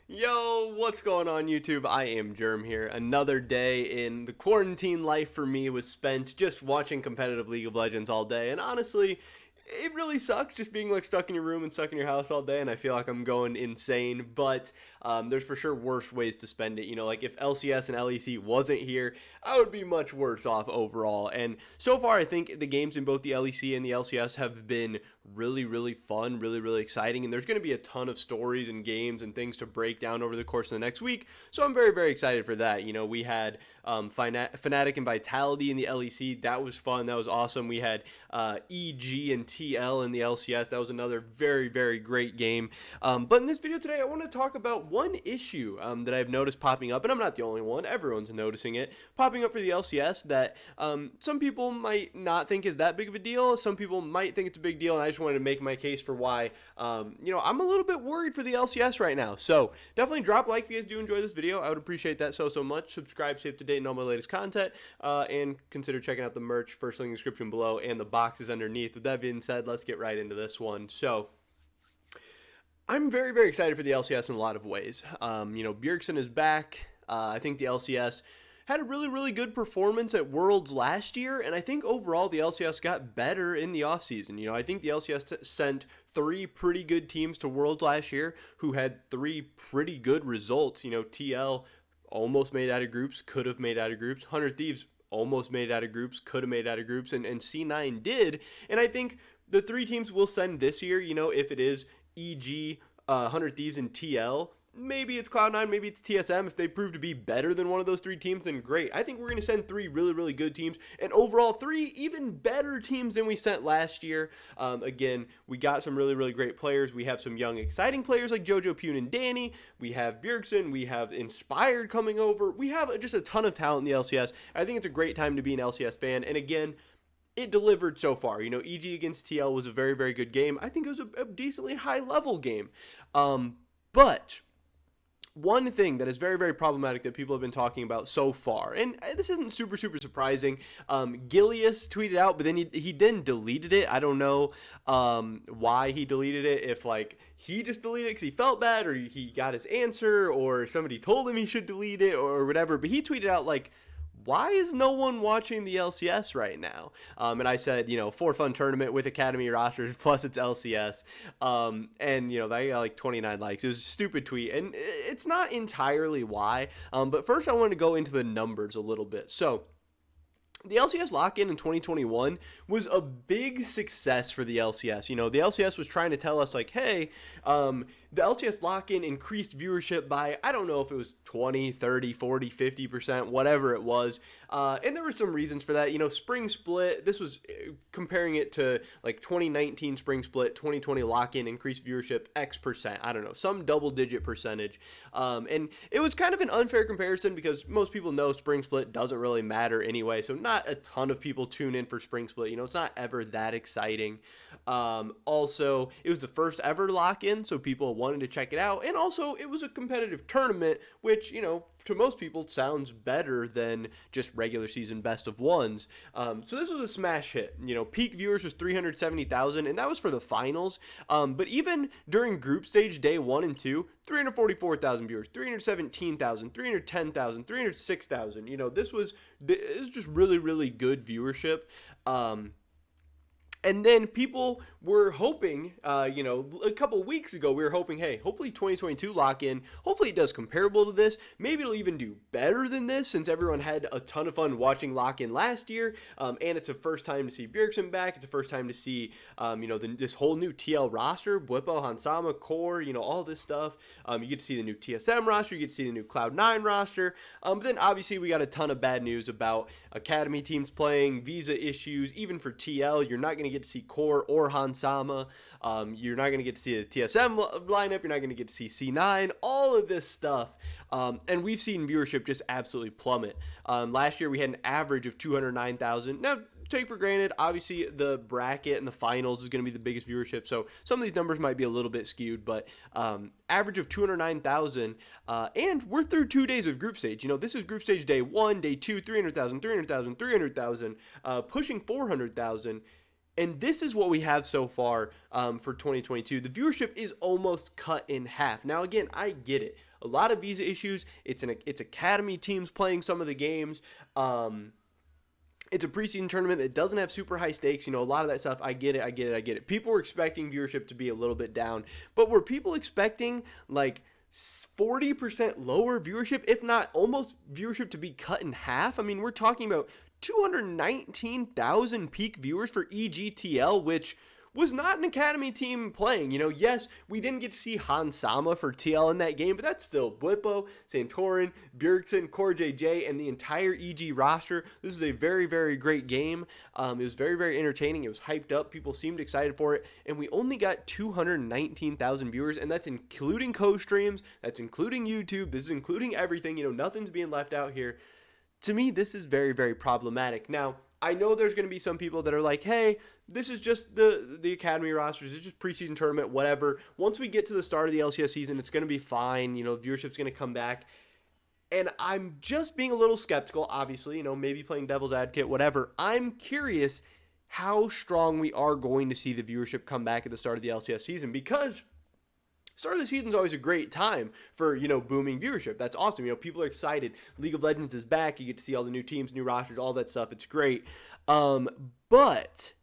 Yo, what's going on YouTube? I am Germ here. Another day in the quarantine life for me was spent just watching competitive League of Legends all day. And honestly, it really sucks just being like stuck in your room and stuck in your house all day, and I feel like I'm going insane. But there's for sure worse ways to spend it. Like if LCS and LEC wasn't here, I would be much worse off overall. And so far, I think the games in both the LEC and the LCS have been really, really fun, really, really exciting. And there's going to be a ton of stories and games and things to break down over the course of the next week. So I'm very, very excited for that. We had Fnatic and Vitality in the LEC. That was fun. That was awesome. We had EG and TL in the LCS. That was another very, very great game. But in this video today, I want to talk about one issue that I've noticed popping up, and I'm not the only one. Everyone's noticing it popping up for the LCS that some people might not think is that big of a deal. Some people might think it's a big deal, and I just wanted to make my case for why, I'm a little bit worried for the LCS right now. So definitely drop a like if you guys do enjoy this video. I would appreciate that so much. Subscribe, stay up to date on all my latest content, and consider checking out the merch. First link in the description below and the boxes underneath. With that being said, let's get right into this one. So I'm very, very excited for the LCS in a lot of ways. Bjergsen is back. I think the LCS had a really, really good performance at Worlds last year, and I think overall the LCS got better in the offseason. I think the LCS sent 3 pretty good teams to Worlds last year who had 3 pretty good results. TL almost made out of groups, could have made out of groups. 100 Thieves almost made out of groups, could have made out of groups, and C9 did. And I think the 3 teams we'll send this year, if it is EG, 100 Thieves, and TL, maybe it's Cloud9, maybe it's TSM. If they prove to be better than one of those 3 teams, then great. I think we're going to send 3 really, really good teams, and overall 3 even better teams than we sent last year. Again, we got some really, really great players. We have some young, exciting players like Jojo, Pune, and Danny. We have Bjergsen. We have Inspired coming over. We have just a ton of talent in the LCS. I think it's a great time to be an LCS fan, and again, it delivered so far. EG against TL was a very, very good game. I think it was a decently high-level game. But one thing that is very, very problematic that people have been talking about so far, and this isn't super, super surprising, Gilius tweeted out, but then he then deleted it. I don't know why he deleted it, if he just deleted it because he felt bad, or he got his answer, or somebody told him he should delete it, or whatever, but he tweeted out why is no one watching the LCS right now? And I said, for fun tournament with Academy rosters, plus it's LCS. And, that got 29 likes. It was a stupid tweet, and it's not entirely why. But first I wanted to go into the numbers a little bit. So the LCS lock-in in 2021 was a big success for the LCS. The LCS was trying to tell us, hey, the LCS lock-in increased viewership by, I don't know if it was 20, 30, 40, 50%, whatever it was. And there were some reasons for that. Spring split, this was comparing it to 2019 spring split, 2020 lock-in, increased viewership X%. I don't know, some double-digit percentage. And it was kind of an unfair comparison because most people know spring split doesn't really matter anyway. So not a ton of people tune in for spring split. It's not ever that exciting. Also, it was the first ever lock-in, so people wanted to check it out, and also it was a competitive tournament, which to most people sounds better than just regular season best of ones. So this was a smash hit. Peak viewers was 370,000, and that was for the finals. But even during group stage day 1 and 2, 344,000 viewers, 317,000, 310,000, 306,000. This was just really, really good viewership. And then people were hoping, a couple weeks ago, we were hoping, hey, hopefully 2022 lock-in, hopefully it does comparable to this. Maybe it'll even do better than this, since everyone had a ton of fun watching lock-in last year. And it's the first time to see Bjergsen back. It's the first time to see, this whole new TL roster, Bwipo, Hansama, Core, all this stuff. You get to see the new TSM roster. You get to see the new Cloud9 roster. But then obviously we got a ton of bad news about Academy teams playing, visa issues. Even for TL, you're not going to get to see Core or Hansama. You're not going to get to see the TSM lineup. You're not going to get to see C9. All of this stuff. And we've seen viewership just absolutely plummet. Last year we had an average of 209,000. Now, take for granted, obviously the bracket and the finals is going to be the biggest viewership, so some of these numbers might be a little bit skewed, but average of 209,000, and we're through 2 days of group stage. This is group stage day 1, day 2, 300,000, 300,000, 300,000, pushing 400,000. And this is what we have so far for 2022. The viewership is almost cut in half. Now, again, I get it. a lot of visa issues. It's academy teams playing some of the games. It's a preseason tournament that doesn't have super high stakes. A lot of that stuff, I get it. People were expecting viewership to be a little bit down, but were people expecting like 40% lower viewership, if not almost viewership to be cut in half? I mean, we're talking about 219,000 peak viewers for EGTL, which was not an academy team playing. Yes, we didn't get to see Hans Sama for TL in that game, but that's still Blippo, Santorin, Bjergsen, Core JJ, and the entire EG roster. This is a very, very great game. It was very, very entertaining. It was hyped up. People seemed excited for it, and we only got 219,000 viewers, and that's including co-streams. That's including YouTube. This is including everything. Nothing's being left out here. To me, this is very, very problematic. Now, I know there's going to be some people that are like, hey, this is just the academy rosters. It's just preseason tournament, whatever. Once we get to the start of the LCS season, it's going to be fine. Viewership's going to come back. And I'm just being a little skeptical, obviously, maybe playing devil's advocate, whatever. I'm curious how strong we are going to see the viewership come back at the start of the LCS season, because start of the season is always a great time for, booming viewership. That's awesome. People are excited. League of Legends is back. You get to see all the new teams, new rosters, all that stuff. It's great. But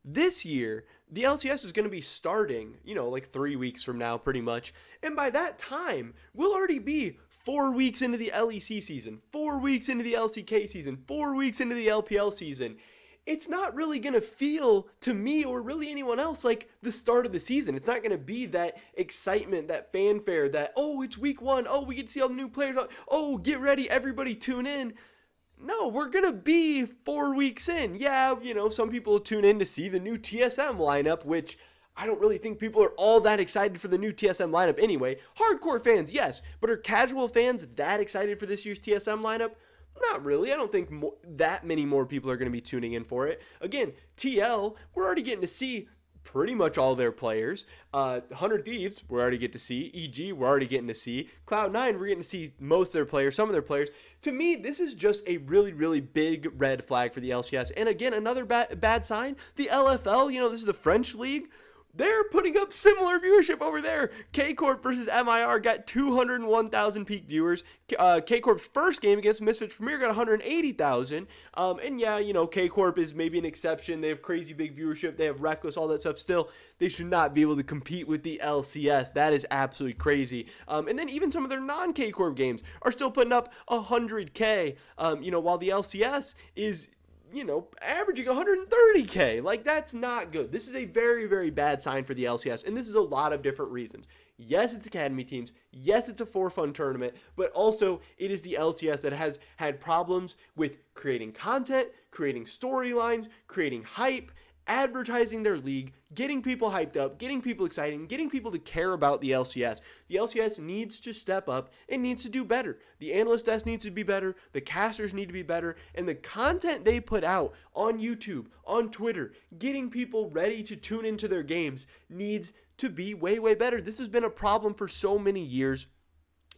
this year, the LCS is going to be starting, like 3 weeks from now, pretty much. And by that time, we'll already be 4 weeks into the LEC season, 4 weeks into the LCK season, 4 weeks into the LPL season. It's not really going to feel to me or really anyone else like the start of the season. It's not going to be that excitement, that fanfare, that, oh, it's week 1. Oh, we get to see all the new players. Oh, get ready. Everybody tune in. No, we're going to be 4 weeks in. Yeah, some people will tune in to see the new TSM lineup, which I don't really think people are all that excited for the new TSM lineup anyway. Hardcore fans, yes. But are casual fans that excited for this year's TSM lineup? Not really. I don't think that many more people are going to be tuning in for it. Again, TL, we're already getting to see pretty much all their players. 100 Thieves, we're already getting to see. EG, we're already getting to see. Cloud9, we're getting to see most of their players, some of their players. To me, this is just a really, really big red flag for the LCS. And again, another bad sign, the LFL, this is the French league. They're putting up similar viewership over there. K-Corp versus MIR got 201,000 peak viewers. K-Corp's first game against Misfits Premier got 180,000. And yeah, K-Corp is maybe an exception. They have crazy big viewership. They have Reckless, all that stuff. Still, they should not be able to compete with the LCS. That is absolutely crazy. And then even some of their non-K-Corp games are still putting up 100K. While the LCS is averaging 130K. Like, that's not good. This is a very, very bad sign for the LCS, and this is a lot of different reasons. Yes, it's academy teams. Yes, it's a for-fun tournament, but also it is the LCS that has had problems with creating content, creating storylines, creating hype, advertising their league, getting people hyped up, getting people excited, getting people to care about the LCS. The LCS needs to step up and needs to do better. The analyst desk needs to be better, the casters need to be better, and the content they put out on YouTube, on Twitter, getting people ready to tune into their games needs to be way, way better. This has been a problem for so many years.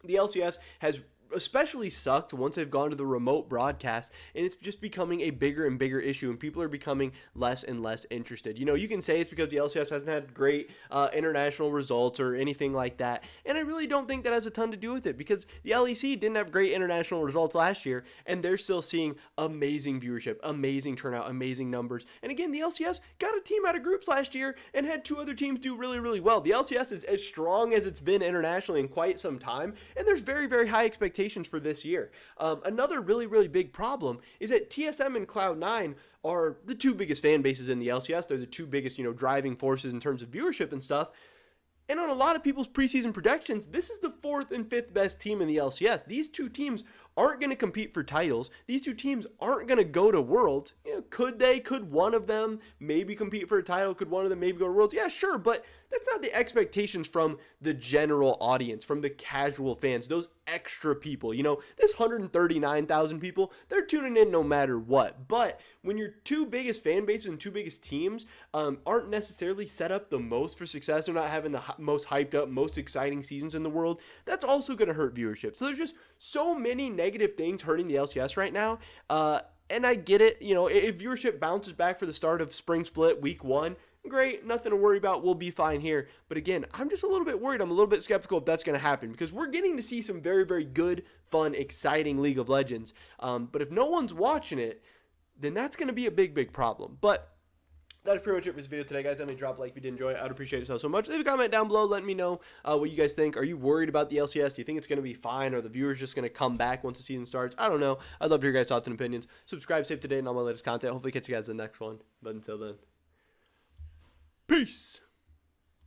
The LCS has especially sucked once they've gone to the remote broadcast, and it's just becoming a bigger and bigger issue, and people are becoming less and less interested. You can say it's because the LCS hasn't had great international results or anything like that, and I really don't think that has a ton to do with it, because the LEC didn't have great international results last year, and they're still seeing amazing viewership, amazing turnout, amazing numbers. And again, the LCS got a team out of groups last year and had 2 other teams do really, really well. The LCS is as strong as it's been internationally in quite some time, and there's very, very high expectations for this year. Another really, really big problem is that TSM and Cloud9 are the 2 biggest fan bases in the LCS. They're the 2 biggest, driving forces in terms of viewership and stuff. And on a lot of people's preseason projections, this is the 4th and 5th best team in the LCS. These 2 teams aren't going to compete for titles. These 2 teams aren't going to go to Worlds. Could they? Could one of them maybe compete for a title? Could one of them maybe go to Worlds? Yeah, sure, but that's not the expectations from the general audience, from the casual fans, those extra people. This 139,000 people, they're tuning in no matter what. But when your 2 biggest fan bases and 2 biggest teams aren't necessarily set up the most for success, they're not having the most hyped up, most exciting seasons in the world, that's also going to hurt viewership. So there's just so many negative things hurting the LCS right now. And I get it. If viewership bounces back for the start of Spring Split week 1, great, nothing to worry about, we'll be fine here. But again, I'm just a little bit worried. I'm a little bit skeptical if that's going to happen, because we're getting to see some very, very good, fun, exciting League of Legends. But if no one's watching it, then that's going to be a big, big problem. But that's pretty much it for this video today, guys. Let me drop a like if you did enjoy it. I'd appreciate it so much. Leave a comment down below letting me know what you guys think. Are you worried about the LCS? Do you think it's going to be fine? Are the viewers just going to come back once the season starts? I don't know. I'd love to hear your guys' thoughts and opinions. Subscribe, save today, and all my latest content. Hopefully catch you guys in the next one. But until then, peace.